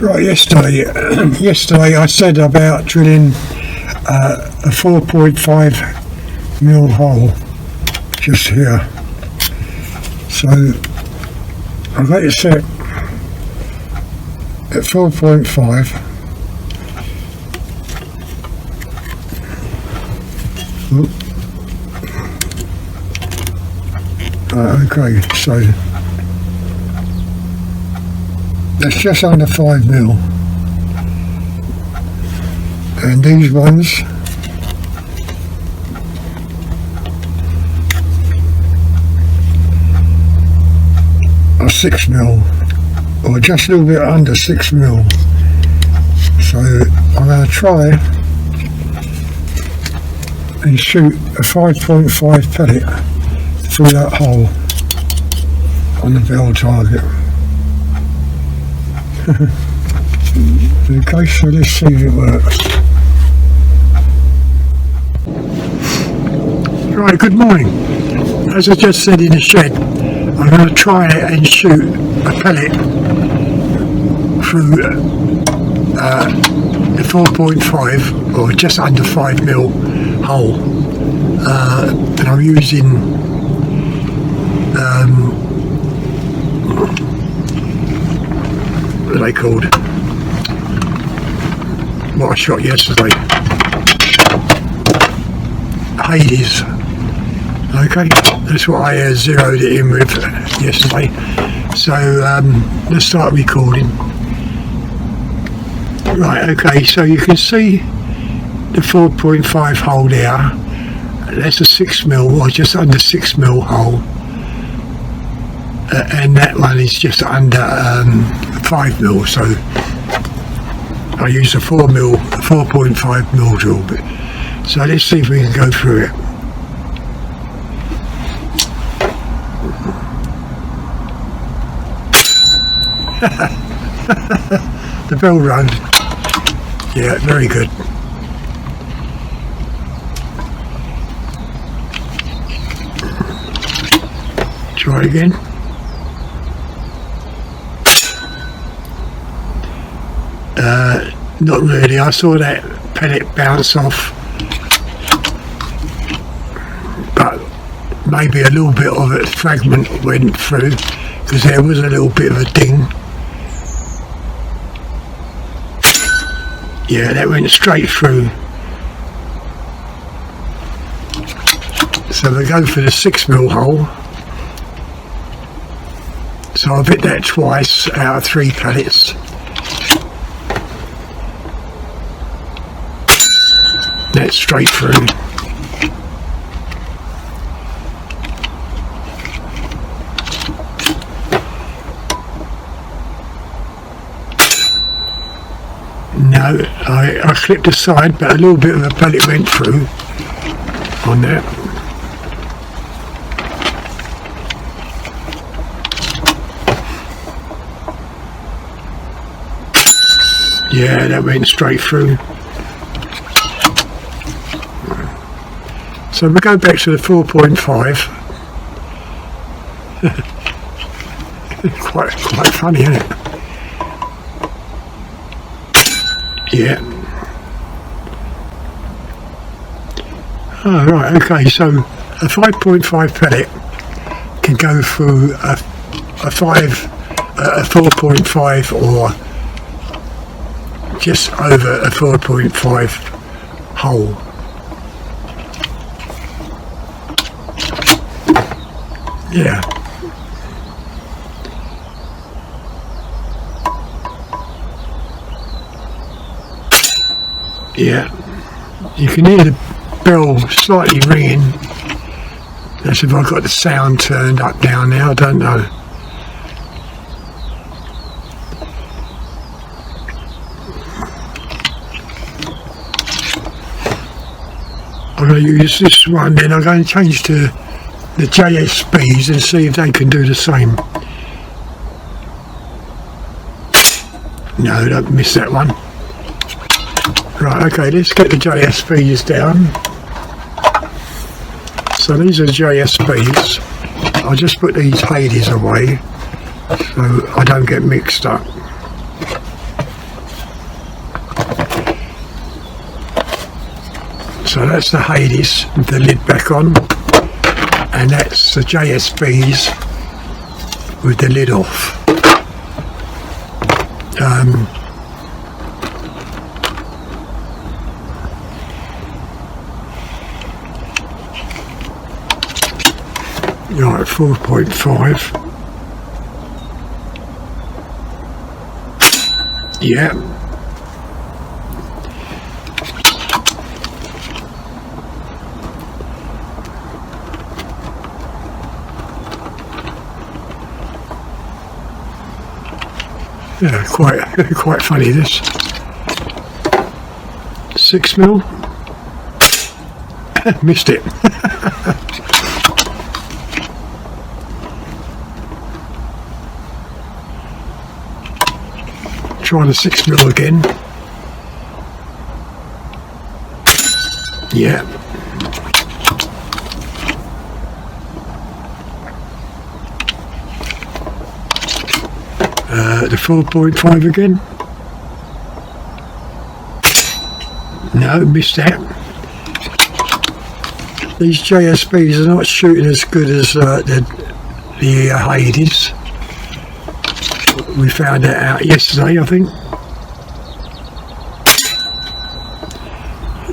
Right, yesterday I said about drilling a 4.5 mil hole just here. So I've got it set at 4.5. Okay, so that's just under 5 mil, and these ones are 6 mil, or just a little bit under 6 mil. So I'm going to try and shoot a 5.5 pellet through that hole on the bell target. Okay, so let's see if it works. Right, good morning. As I just said in the shed, I'm going to try and shoot a pellet through the 4.5 or just under 5 mil hole, and I'm using what are they called? What I shot yesterday. Hades. Okay, that's what I zeroed it in with yesterday. So let's start recording. Right, okay, so you can see the 4.5 hole there. That's a 6 mil or just under 6 mil hole. And that one is just under 5 mil, so I use a 4.5 mil drill bit. So let's see if we can go through it. The bell rang. Yeah, very good. Try again. Not really. I saw that pellet bounce off, but maybe a little bit of a fragment went through, because there was a little bit of a ding. Yeah, that went straight through. So we go for the 6 mil hole. So I've hit that twice out of 3 pellets. That's straight through. No, I clipped aside, but a little bit of a pellet went through on that. Yeah, that went straight through. So we go back to the 4.5. quite funny, isn't it? Yeah. Oh, right, okay, so a 5.5 pellet can go through a 4.5 or just over a 4.5 hole. Yeah. Yeah. You can hear the bell slightly ringing. That's if I've got the sound turned up down there, I don't know. I'm going to use this one, then I'm going to change to the JSBs and see if they can do the same. No, don't miss that one. Right, okay, let's get the JSPs down. So these are the JSPs. I'll just put these Hades away so I don't get mixed up. So that's the Hades with the lid back on, and that's the JSPs with the lid off. Right, 4.5. Yeah. Yeah, quite funny this. 6mm. Missed it. Try the 6mm again. Yeah. The 4.5 again. No, missed that. These JSPs are not shooting as good as the Hades. We found that out yesterday, I think.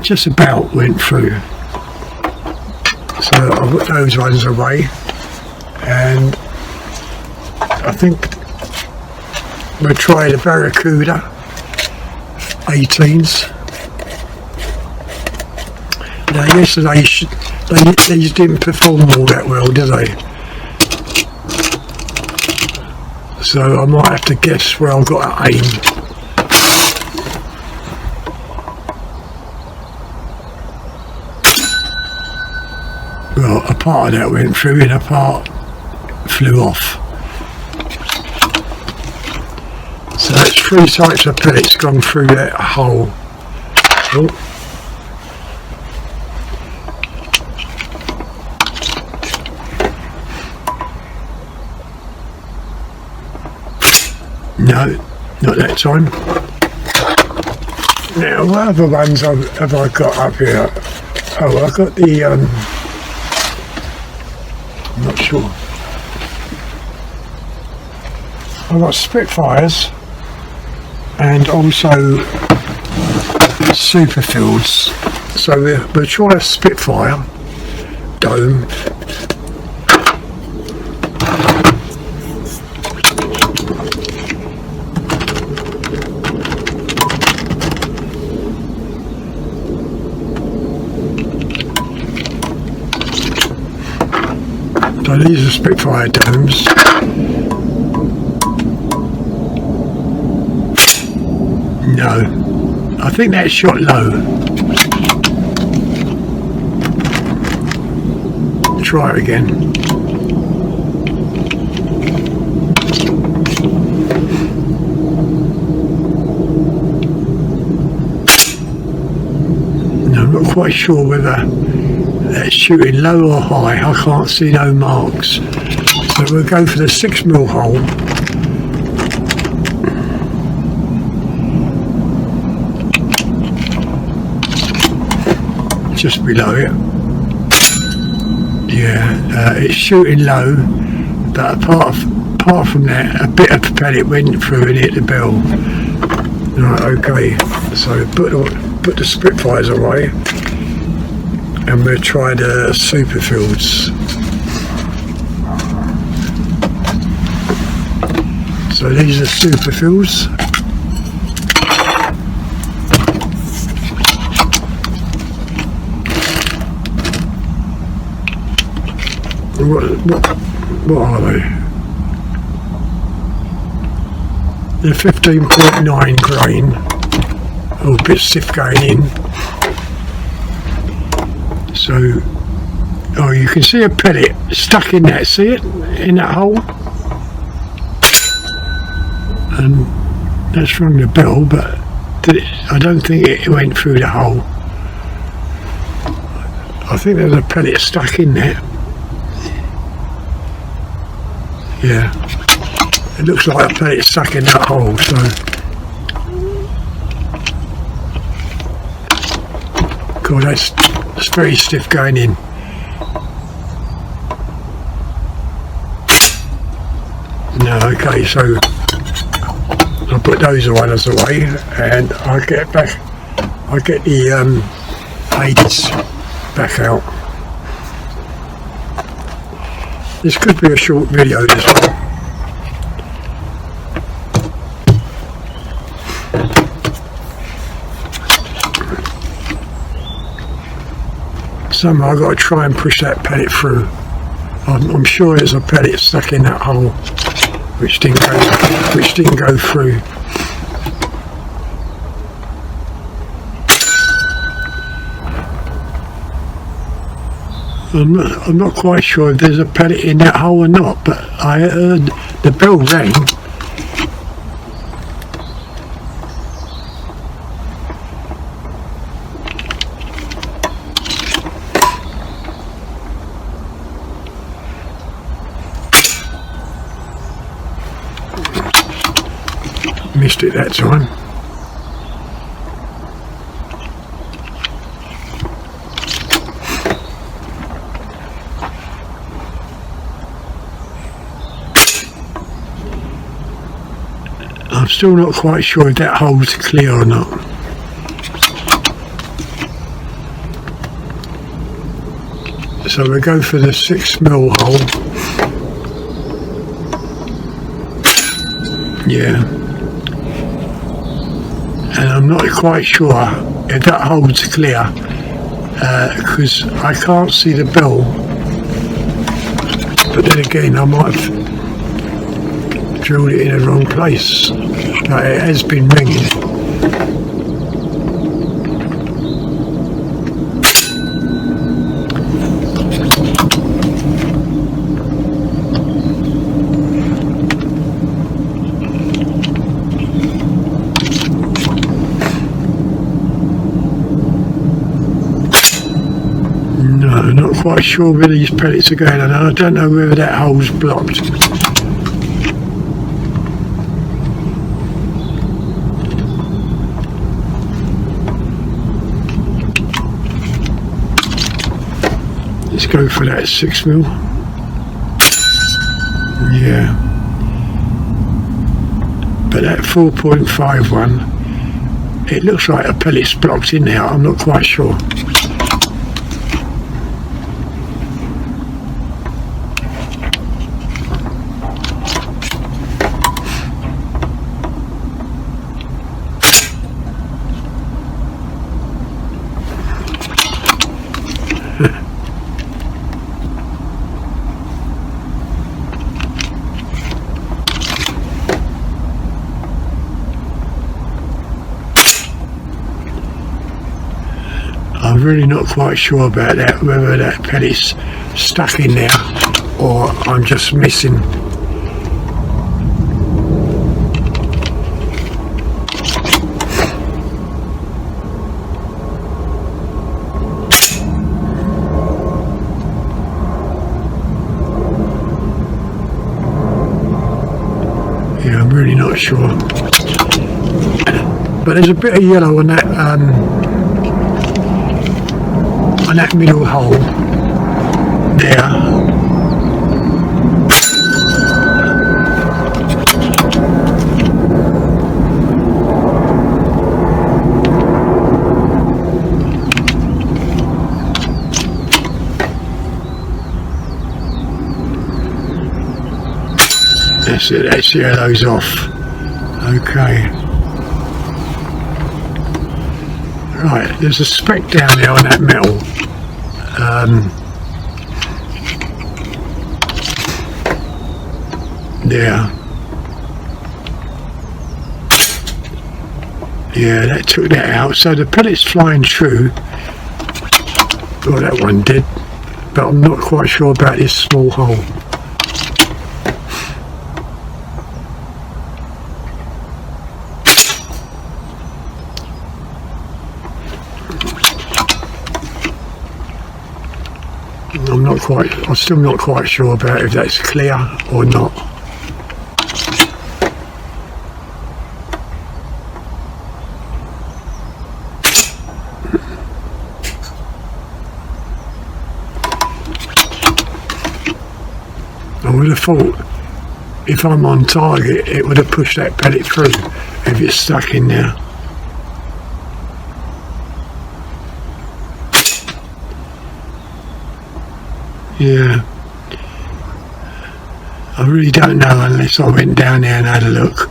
Just about went through. So I've got those ones away, and I think we'll try the Barracuda 18s. Now yesterday these didn't perform all that well, did they? So I might have to guess where I've got to aim. Well, a part of that went through and a part flew off. So that's 3 types of pellets gone through that hole. Oh. No, not that time. Now, what other ones have I got up here? Oh, I've got the, I'm not sure. I've got Spitfires and also Super Fields. So we'll try a Spitfire dome. So these are Spitfire domes. No, I think that shot low. Try it again. No, I'm not quite sure whether that's shooting low or high. I can't see no marks. So we'll go for the 6mm hole. Just below it. Yeah, it's shooting low, but apart from that, a bit of pellet went through and hit the bell. Right, okay. So put the Spitfires away. And we'll try the Super Fields. So these are Super Fields. What are they? They're 15.9 grain. Oh, a bit stiff going in. So, oh, you can see a pellet stuck in that, see it? In that hole? And that's rung the bell, but I don't think it went through the hole. I think there's a pellet stuck in there. Yeah, it looks like a pellet stuck in that hole, so God, that's very stiff going in. No, okay, so I'll put those ones away and I'll get the aids back out. This could be a short video, this one. Somehow I've got to try and push that pellet through. I'm sure there's a pellet stuck in that hole which didn't go through. I'm not quite sure if there's a pellet in that hole or not, but I heard the bell rang. Missed it that time. I'm still not quite sure if that hole's clear or not. So we'll go for the 6mm hole. Yeah. And I'm not quite sure if that hole's clear because I can't see the bell. But then again, I might have drilled it in the wrong place. But it has been ringing. No, not quite sure where these pellets are going, and I don't know whether that hole's blocked. Let's go for that 6mm. Yeah. But that 4.5 one, it looks like a pellet's blocked in there. I'm not quite sure. I'm really not quite sure about that, whether that pellet's stuck in there or I'm just missing. Yeah, I'm really not sure. But there's a bit of yellow on that middle hole there. That's it, that's yellow's off. Okay. Right, there's a speck down there on that metal. There. Yeah, that took that out. So the pellet's flying through. Well, that one did. But I'm not quite sure about this small hole. I'm still not quite sure about if that's clear or not. I would have thought if I'm on target it would have pushed that pellet through if it's stuck in there. Yeah, I really don't know unless I went down there and had a look.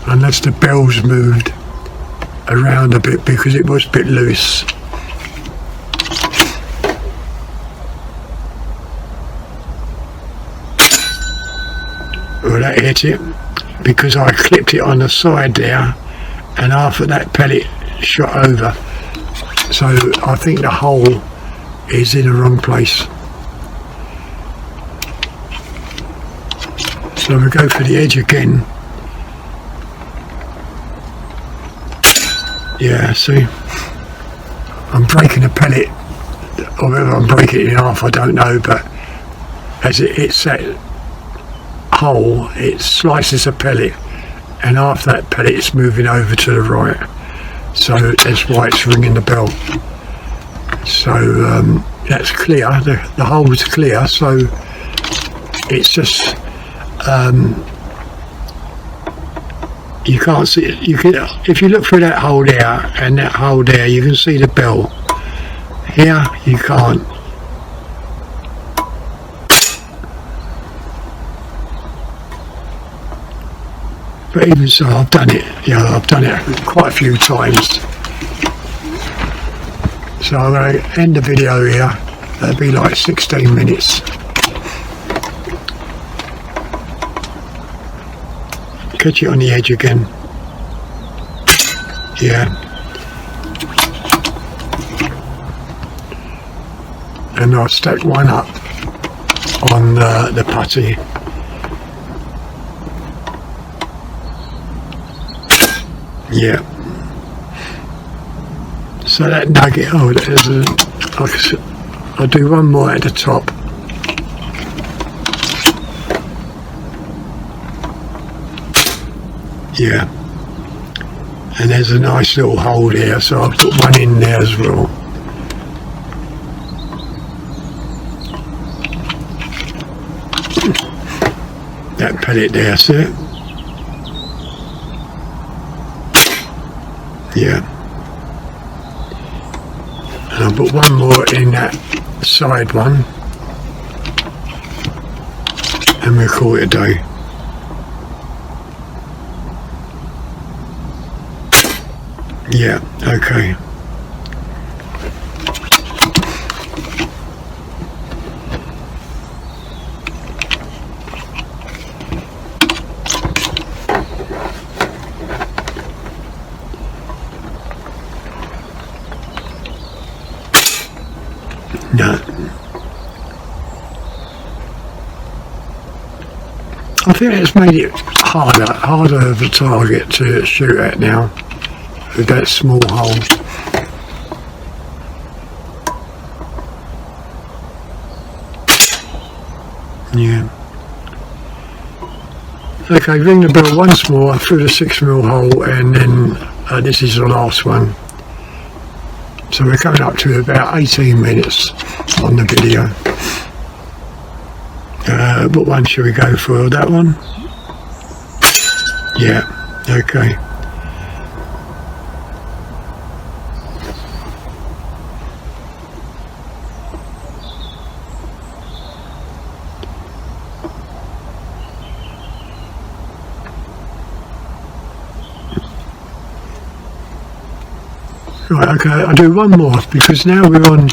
Unless the bells moved around a bit because it was a bit loose. Well, that hit it because I clipped it on the side there, and half of that pellet shot over, so I think the hole is in the wrong place. So we go for the edge again. Yeah, see, I'm breaking a pellet, or whether I'm breaking it in half I don't know, but as it hits that hole it slices a pellet, and half that pellet is moving over to the right. So that's why it's ringing the bell. So that's clear, the hole is clear, so it's just you can't see it. You can, if you look through that hole there and that hole there, you can see the bell. Here you can't. But even so, I've done it. Yeah, I've done it quite a few times. So I'm going to end the video here. That'll be like 16 minutes. Catch it on the edge again. Yeah. And I'll stack one up on the putty. Yeah. So that nugget, oh, there's I'll do one more at the top. Yeah. And there's a nice little hole there, so I'll put one in there as well. That pellet there, see it? Yeah. And I'll put one more in that side one, and we'll call it a day. Yeah, okay. No. I think it's made it harder of a target to shoot at now with that small hole. Yeah. Okay, ring the bell once more through the 6mm hole, and then this is the last one. So we're coming up to about 18 minutes on the video. What one should we go for? That one? Yeah, okay. Right, okay, I'll do one more because now we're on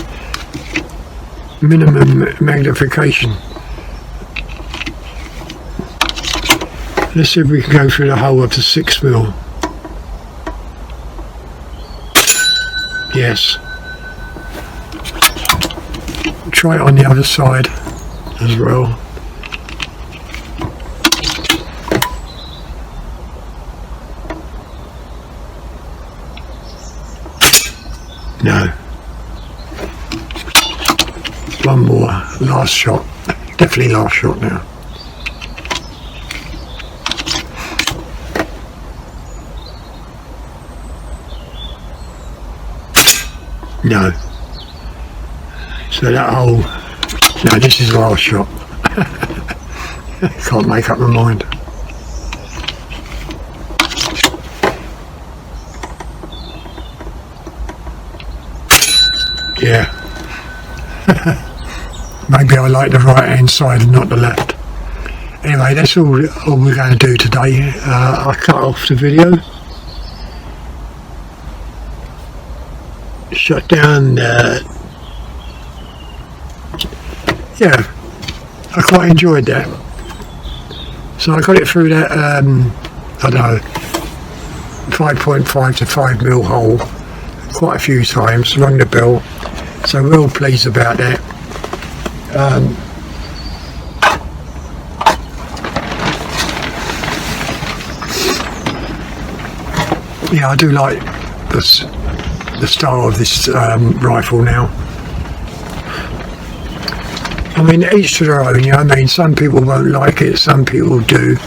minimum magnification. Let's see if we can go through the hole up to 6mm. Yes. Try it on the other side as well. No. One more, last shot. Definitely last shot now. No. So that hole, no, this is the last shot. Can't make up my mind. Yeah. Maybe I like the right hand side and not the left. Anyway, that's all we're going to do today. I cut off the video. Shut down. Yeah, I quite enjoyed that. So I got it through that, I don't know, 5.5 to 5 mil hole quite a few times, rung the bell. So real pleased about that. Yeah, I do like the style of this rifle now. I mean, each to their own, you know what I mean? Some people won't like it, some people do.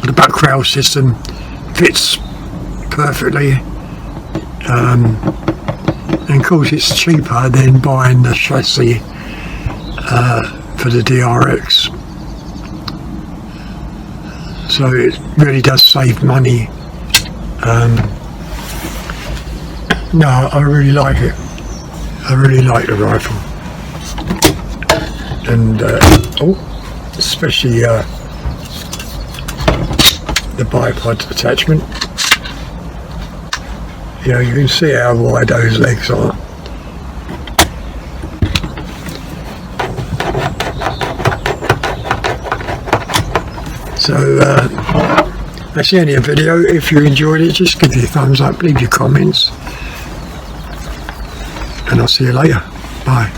The back rail system fits perfectly. And of course it's cheaper than buying the chassis for the DRX. So it really does save money. No, I really like it. I really like the rifle, and especially the bipod attachment. You know, you can see how wide those legs are. So that's the end of the video. If you enjoyed it, just give it a thumbs up, leave your comments, and I'll see you later. Bye.